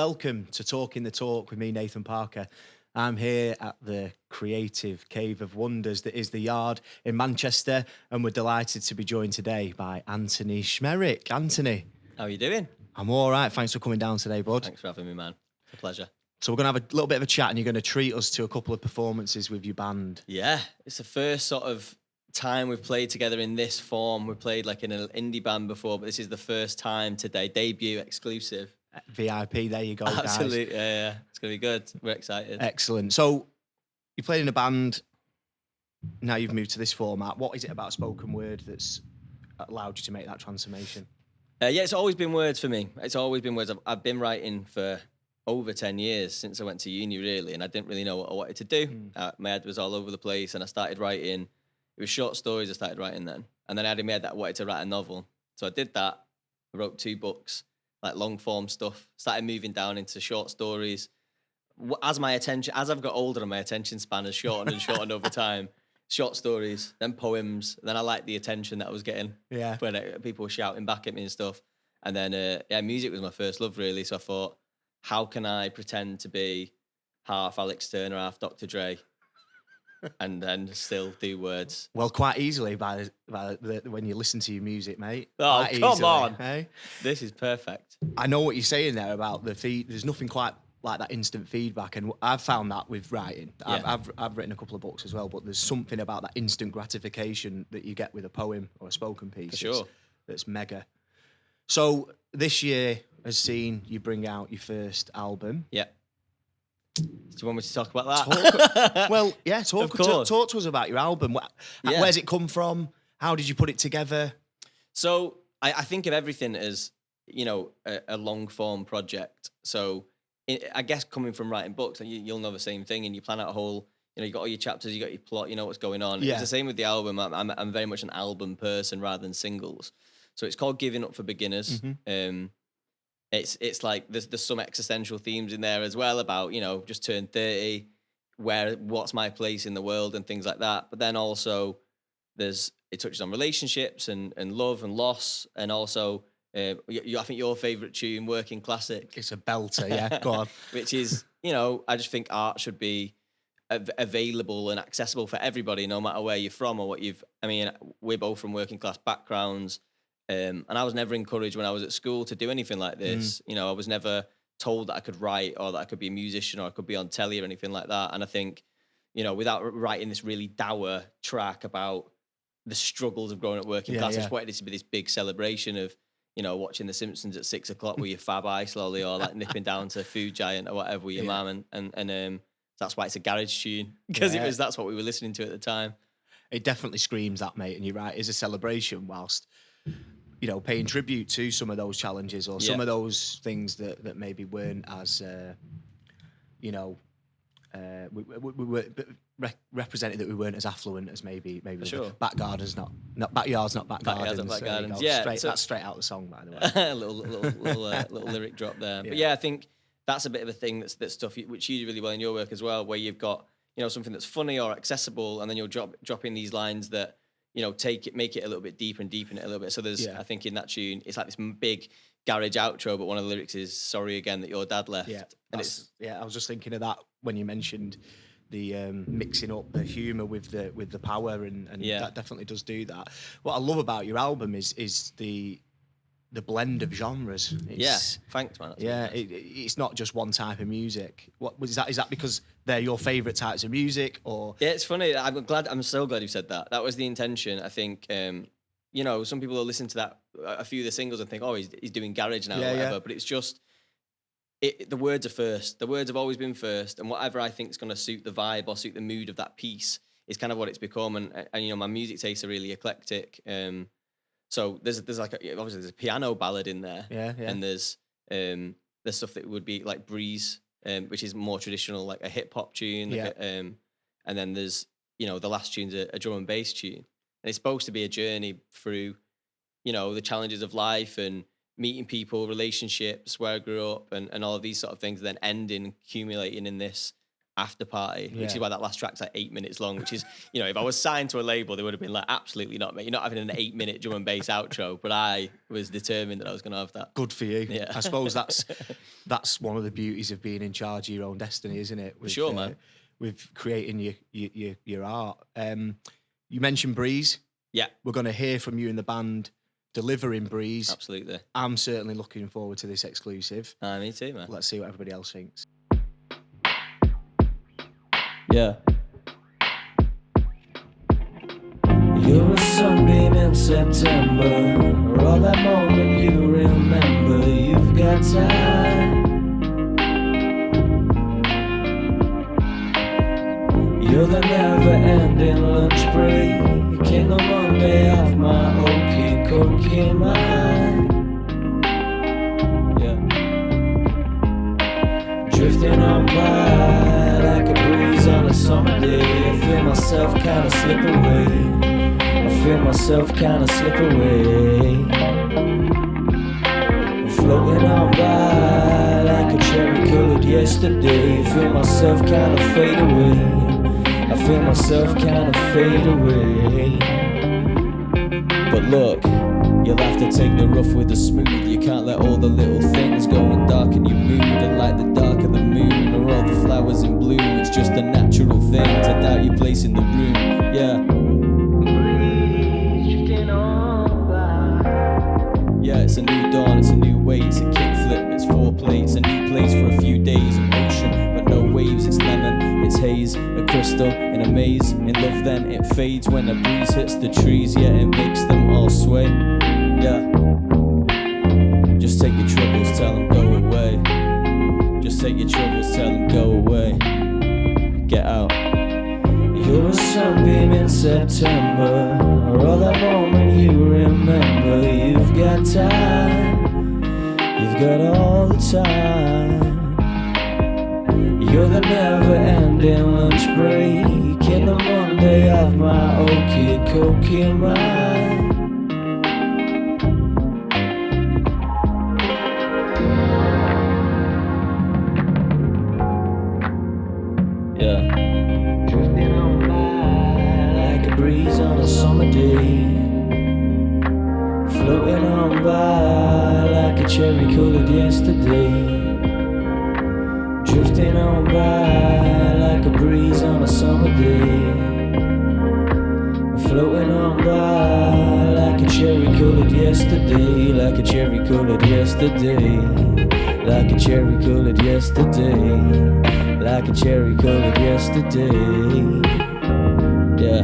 welcome to Talking the Talk with me, Nathan Parker. I'm here at the creative cave of wonders that is the Yard in Manchester, and we're delighted to be joined today by Anthony Szmierek. Anthony. How are you doing? I'm all right. Thanks for coming down today, bud. Thanks for having me, man. It's a pleasure. So we're going to have a little bit of a chat, and you're going to treat us to a couple of performances with your band. Yeah, it's the first sort of time we've played together in this form. We played like in an indie band before, but this is the first time today, debut exclusive. VIP, there you go, guys. Absolutely, yeah. It's going to be good. We're excited. Excellent. So you played in a band, now you've moved to this format. What is it about spoken word that's allowed you to make that transformation? Yeah, it's always been words for me. It's always been words. I've been writing for over 10 years since I went to uni, really, and I didn't really know what I wanted to do. My head was all over the place, and I started writing. It was short stories I started writing then. And then I had in my head that I wanted to write a novel. So I did that. I wrote 2 books, like long form stuff. Started moving down into short stories. As I've got older, my attention span has shortened and shortened over time. Short stories, then poems. Then I liked the attention that I was getting. Yeah. When people were shouting back at me and stuff. And then, music was my first love, really. So I thought, how can I pretend to be half Alex Turner, half Dr. Dre? And then still do words. Well, quite easily by when you listen to your music, mate. Oh, quite come easily, on. eh? This is perfect. I know what you're saying there about the feed. There's nothing quite like that instant feedback. And I've found that with writing. Yeah. I've written a couple of books as well, but there's something about that instant gratification that you get with a poem or a spoken piece. For sure. That's mega. So this year has seen you bring out your first album. Yeah. Do you want me to talk about that? Talk to us about your album. Where's it come from? How did you put it together? So I think of everything as, a long form project. So I guess coming from writing books, you'll know the same thing, and you plan out a whole, you got all your chapters, you got your plot, you know what's going on. Yeah. It's the same with the album. I'm very much an album person rather than singles. So it's called Giving Up for Beginners. Mm-hmm. It's like there's some existential themes in there as well about, just turned 30, what's my place in the world and things like that. But then also it touches on relationships and love and loss, and also I think your favourite tune, Working Classic. It's a belter, yeah. Go on. Which is, I just think art should be available and accessible for everybody, no matter where you're from or we're both from working class backgrounds. And I was never encouraged when I was at school to do anything like this. I was never told that I could write or that I could be a musician or I could be on telly or anything like that. And I think, without writing this really dour track about the struggles of growing up working class, I just wanted it to be this big celebration of, watching The Simpsons at 6 o'clock with your fab eye slowly, or like nipping down to Food Giant or whatever with your mum. And that's why it's a garage tune, because that's what we were listening to at the time. It definitely screams that, mate. And you're right, it's a celebration whilst, paying tribute to some of those challenges or some of those things that maybe weren't as, we were represented, that we weren't as affluent as maybe sure. Back gardens, not backyards, not back gardens. Not back gardens. That's straight out of the song, by the way. A little lyric drop there. But I think that's a bit of a thing that's stuff which you do really well in your work as well, where you've got, something that's funny or accessible, and then you'll drop in these lines that, make it a little bit deeper and deepen it a little bit. So there's, I think in that tune, it's like this big garage outro, but one of the lyrics is "Sorry again that your dad left." Yeah, and I was just thinking of that when you mentioned the mixing up the humour with the power, and that definitely does do that. What I love about your album is the blend of genres. Thanks, man. It's not just one type of music. What was that? Is that because they're your favourite types of music, or? Yeah, it's funny. I'm so glad you said that. That was the intention. I think, some people will listen to that, a few of the singles, and think, oh, he's doing garage now or whatever. But it's just, the words are first. The words have always been first, and whatever I think is going to suit the vibe or suit the mood of that piece is kind of what it's become. And my music tastes are really eclectic. So there's like obviously there's a piano ballad in there, and there's stuff that would be like Breeze, which is more traditional, like a hip hop tune, and then there's the last tune's a drum and bass tune, and it's supposed to be a journey through the challenges of life and meeting people, relationships, where I grew up, and all of these sort of things, and then accumulating in this after party, which is why that last track's like 8 minutes long, which is, if I was signed to a label, they would have been like, absolutely not, mate. You're not having an 8-minute drum and bass outro. But I was determined that I was going to have that. Good for you. Yeah. I suppose that's one of the beauties of being in charge of your own destiny, isn't it? For sure, man. With creating your art. You mentioned Breeze. Yeah. We're going to hear from you in the band delivering Breeze. Absolutely. I'm certainly looking forward to this exclusive. Me too, man. Let's see what everybody else thinks. Yeah. You're a sunbeam in September, or all that moment you remember. You've got time. You're the never-ending lunch break in the Monday of my okey-cokey mind. Yeah. Drifting on by like a breeze on a summer day. I feel myself kinda slip away. I feel myself kinda slip away. I'm floating on by like a cherry-colored yesterday. I feel myself kinda fade away. I feel myself kinda fade away. But look, you'll have to take the rough with the smooth. You can't let all the little things go and darken your mood. And like the dark of the moon or all the flowers in bloom, it's just a natural thing to doubt your place in the room. Yeah. Yeah, it's a new dawn, it's a new way, it's a kickflip, it's foreplay, it's a new place for a few days. An ocean, but no waves, it's lemon, it's haze, a crystal in a maze. In love then it fades when the breeze hits the trees. Yeah, it makes them all sway. Yeah. Just take your troubles, tell them go away. Just take your troubles, tell them go away. Get out. You're a sunbeam in September, or all that moment you remember. You've got time, you've got all the time. You're the never-ending lunch break in the Monday of my okey-cokey mind. Yeah. Breeze on a summer day, floating on by like a cherry-colored yesterday, drifting on by like a breeze on a summer day, floating on by like a cherry-colored yesterday, like a cherry-colored yesterday, like a cherry-colored yesterday, like a cherry-colored yesterday. Yeah.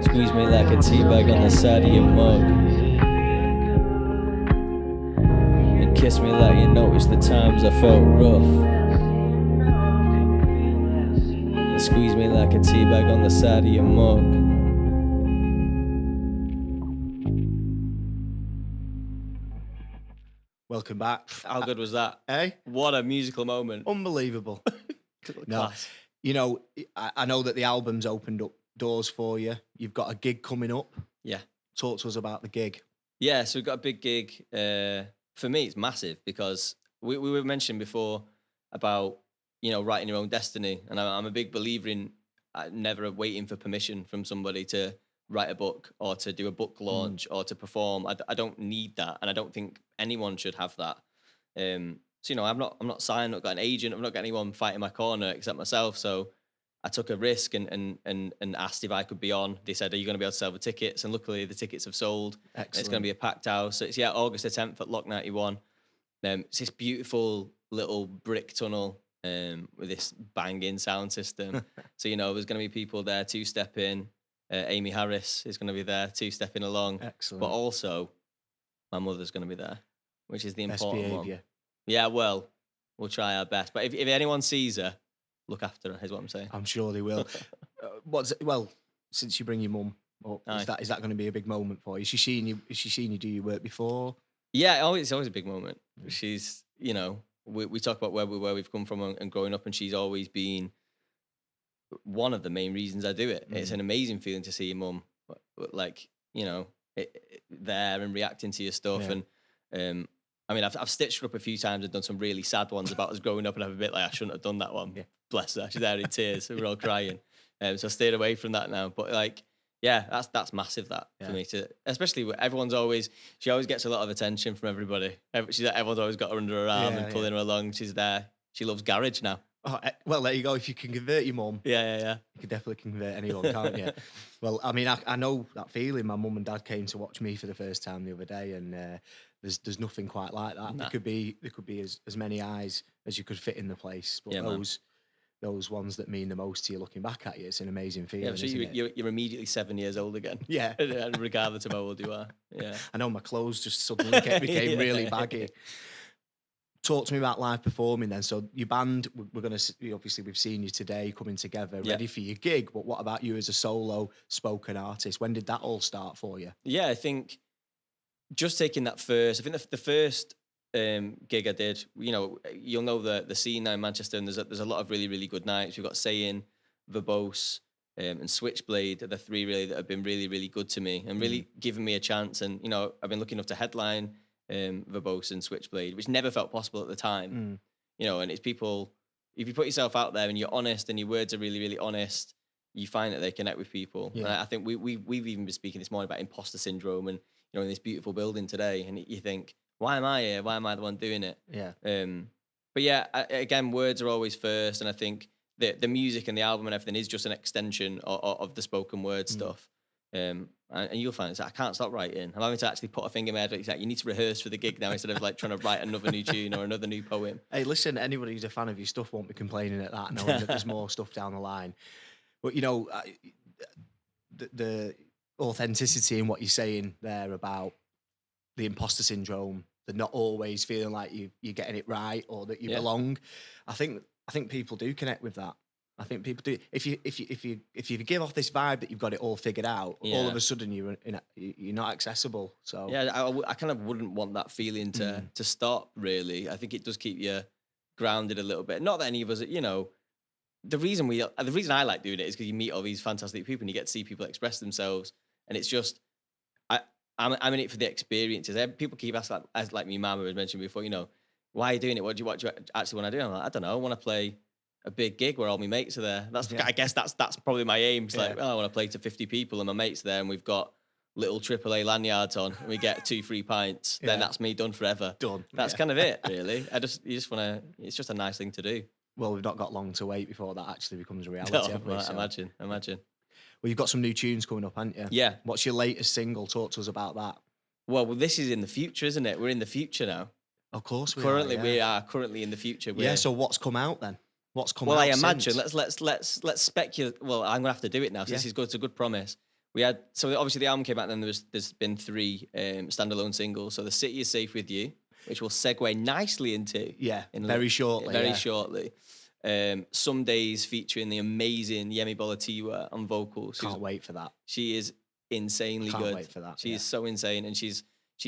Squeeze me like a teabag on the side of your mug, and kiss me like you noticed the times I felt rough, and squeeze me like a teabag on the side of your mug. Welcome back. How good was that? Eh? What a musical moment. Unbelievable. No, Class. I know that the album's opened up doors for you. You've got a gig coming up. Yeah. Talk to us about the gig. Yeah, so we've got a big gig. For me, it's massive because we were mentioning before about, writing your own destiny. And I'm a big believer in never waiting for permission from somebody to write a book or to do a book launch or to perform. I don't need that. And I don't think anyone should have that. So, I'm not signed, I've not got an agent, I've not got anyone fighting my corner except myself. So I took a risk and asked if I could be on. They said, "Are you going to be able to sell the tickets?" And luckily, the tickets have sold. Excellent. It's going to be a packed house. So it's August the 10th at Lock 91. It's this beautiful little brick tunnel with this banging sound system. So there's going to be people there two-stepping. Amy Harris is going to be there two-stepping along. Excellent. But also, my mother's going to be there, which is the important behaviour. one. Yeah, well, we'll try our best. But if anyone sees her, look after her, is what I'm saying. I'm sure they will. Since you bring your mum up, is that going to be a big moment for you? Is she seen you do your work before? Yeah, it's always a big moment. She's, we talk about where we've come from and growing up, and she's always been one of the main reasons I do it. It's an amazing feeling to see your mum, there and reacting to your stuff. Yeah. And I mean, I've stitched her up a few times and done some really sad ones about us growing up, and I'm a bit like, I shouldn't have done that one. Yeah. Bless her, she's there in tears. We're all crying. So I stayed away from that now. But that's massive for me to, especially when she always gets a lot of attention from everybody. Everyone's always got her under her arm and pulling her along. She's there. She loves garage now. Oh, well, there you go. If you can convert your mum, you can definitely convert anyone, can't you? Well, I mean, I know that feeling. My mum and dad came to watch me for the first time the other day, and there's nothing quite like that. Nah. There could be as many eyes as you could fit in the place, but those ones that mean the most to you looking back at you, it's an amazing feeling. Yeah, so you're immediately 7 years old again. Yeah, regardless of how old you are. Yeah, I know my clothes just suddenly became really baggy. Talk to me about live performing then. So your band, obviously we've seen you today coming together, ready for your gig. But what about you as a solo spoken artist? When did that all start for you? Yeah, I think just taking that first. I think the first gig I did. You'll know the scene now in Manchester, and there's a lot of really really good nights. We've got Saying, Verbose, and Switchblade are the three really that have been really really good to me and really given me a chance. And I've been lucky enough to headline Verbose and Switchblade, which never felt possible at the time. And it's people, if you put yourself out there and you're honest and your words are really, really honest, you find that they connect with people. Yeah. And I think we've even been speaking this morning about imposter syndrome and, in this beautiful building today. And you think, why am I here? Why am I the one doing it? Yeah. But yeah, again, words are always first. And I think the music and the album and everything is just an extension of the spoken word stuff. And you'll find it's like, I can't stop writing. I'm having to actually put a finger in my head. It's like, you need to rehearse for the gig now instead of like trying to write another new tune or another new poem. Hey, listen, anybody who's a fan of your stuff won't be complaining at that, knowing that there's more stuff down the line. But the authenticity in what you're saying there about the imposter syndrome, the not always feeling like you're getting it right or that you belong. I think people do connect with that. I think people do. If you give off this vibe that you've got it all figured out, all of a sudden you're not accessible. So I kind of wouldn't want that feeling to stop. Really, I think it does keep you grounded a little bit. Not that any of us, the reason I like doing it is because you meet all these fantastic people and you get to see people express themselves, and it's just I'm in it for the experiences. People keep asking, like my mama was mentioned before, why are you doing it? What do you actually want to do? I'm like, I don't know. I want to play a big gig where all my mates are there. I guess that's probably my aim. It's like, I want to play to 50 people and my mates are there and we've got little AAA lanyards on and we get 2 free pints. Then that's me done forever. Done. That's kind of it, really. You just want to. It's just a nice thing to do. Well, we've not got long to wait before that actually becomes a reality. No, imagine. Well, you've got some new tunes coming up, haven't you? Yeah. What's your latest single? Talk to us about that. Well, this is in the future, isn't it? We're in the future now. Of course we are. We are currently in the future. So what's come out then? What's come out? Well, I imagine. Let's speculate. Well, I'm gonna have to do it now. So this is good. It's a good promise. So obviously the album came out, and then there's been 3 standalone singles. So The City Is Safe With You, which we'll segue nicely into. Yeah, very shortly. Some Days featuring the amazing Yemi Bolatiwa on vocals. Can't wait for that. She is insanely good. Can't wait for that. She is so insane, and she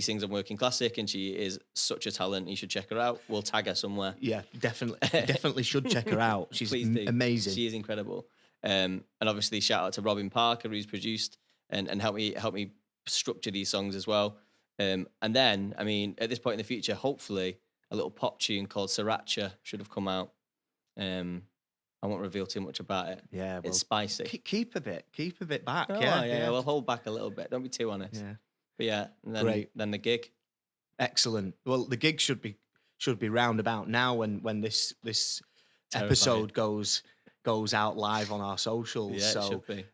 sings on Working Classic, and she is such a talent. You should check her out. We'll tag her somewhere. Yeah, definitely should check her out. She's amazing. She is incredible. And obviously, shout out to Robin Parker, who's produced and helped me structure these songs as well. And then, I mean, at this point in the future, hopefully, a little pop tune called Sriracha should have come out. I won't reveal too much about it. Yeah, well, it's spicy. Keep a bit back. Oh, yeah. We'll hold back a little bit. Don't be too honest. Yeah. But yeah, then the gig. Excellent. Well, the gig should be round about now when this episode goes goes out live on our socials. Yeah, so it should be.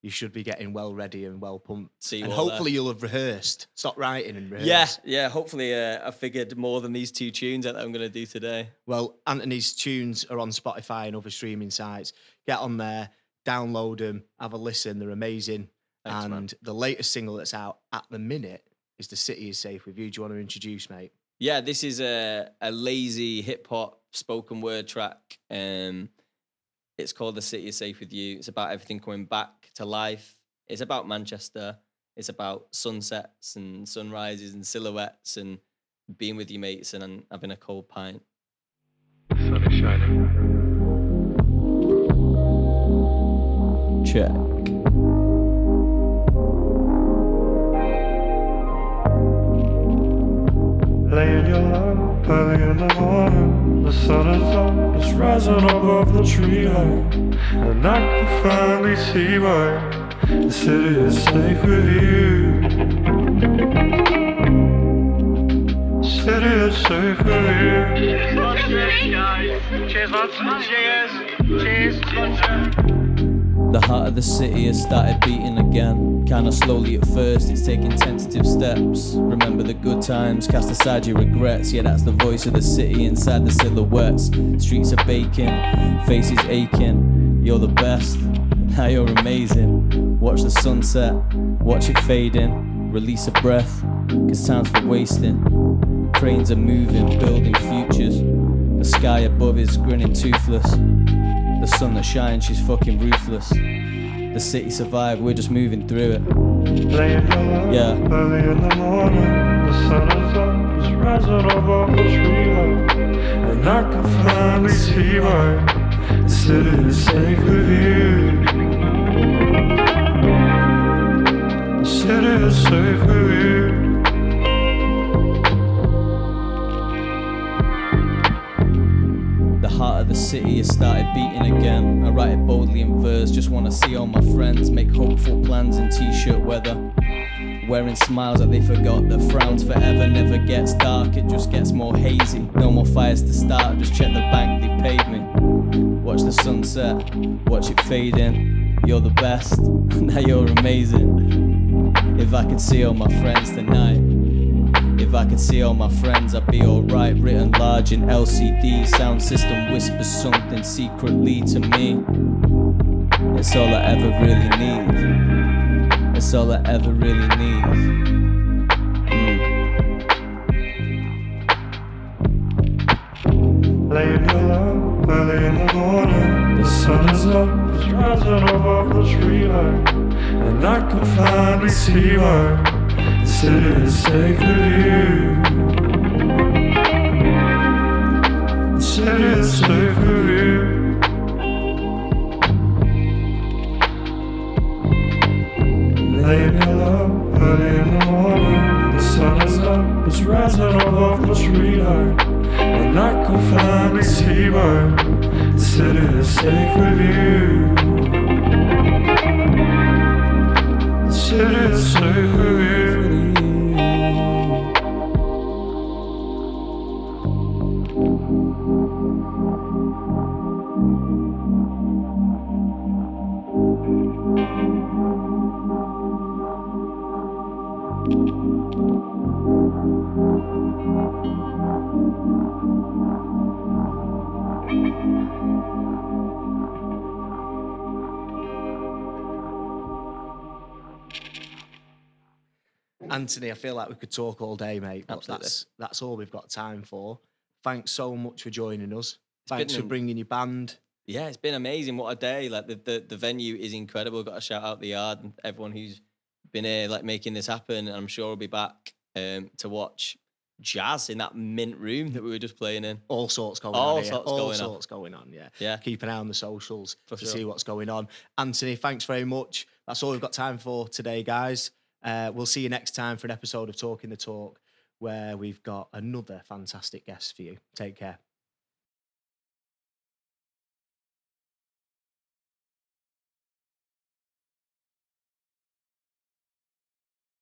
You should be getting well ready and well pumped. See you and all hopefully there. you'll have rehearsed. Stop writing and rehearse. Yeah. Hopefully, I figured more than these 2 tunes that I'm going to do today. Well, Anthony's tunes are on Spotify and other streaming sites. Get on there, download them, have a listen. They're amazing. Thanks, and man. the latest single that's out at the minute is The City Is Safe With You. Do you want to introduce, mate? Yeah, this is a lazy hip hop spoken word track. It's called The City Is Safe With You. It's about everything coming back to life. It's about Manchester. It's about sunsets and sunrises and silhouettes and being with your mates and having a cold pint. The sun is shining. Check. Laying your love early in the morning. The sun is up, it's rising above the tree line. And I can finally see why the city is safe with you. City is safe with you. Cheers, lads. Cheers. The heart of the city has started beating again. Kinda slowly at first, it's taking tentative steps. Remember the good times, cast aside your regrets. Yeah, that's the voice of the city inside the silhouettes. Streets are baking, faces aching. You're the best, now you're amazing. Watch the sunset, watch it fading. Release a breath, cause time's for wasting. Cranes are moving, building futures. The sky above is grinning toothless. The sun that shines, she's fucking ruthless. The city survived, we're just moving through it. Laying your love Yeah. early in the morning. The sun is up, it's rising above the tree line. And I can finally see why the city is safe with you. The city is safe with you. The heart of the city has started beating again. I write it boldly in verse, just wanna see all my friends make hopeful plans in t-shirt weather. Wearing smiles like they forgot that frowns forever never gets dark, it just gets more hazy. No more fires to start, just check the bank they paid me. Watch the sunset, watch it fade in. You're the best, now you're amazing. If I could see all my friends tonight, if I could see all my friends, I'd be alright. Written large in LCD, sound system whispers something secretly to me. It's all I ever really need. It's all I ever really need. Laying your love early in the morning. The sun is up, it's rising above the tree line. And I can finally see why the city is safe with you. The city is safe with you. Laying your love early in the morning. The sun is up, it's rising above the tree line. And I can finally see why the city is safe with you. The city is safe with you. Anthony, I feel like we could talk all day, mate, but Absolutely. that's all we've got time for. Thanks so much for joining us. Thanks for bringing your band. Yeah, it's been amazing. What a day. Like the venue is incredible. Got to shout out the yard and everyone who's been here like making this happen. And I'm sure we'll be back to watch jazz in that mint room that we were just playing in. All sorts going All on here. sorts All going on. sorts going on, yeah. Yeah. Keep an eye on the socials For to sure. see what's going on. Anthony, thanks very much. That's all we've got time for today, guys. We'll see you next time for an episode of Talking the Talk, where we've got another fantastic guest for you. Take care.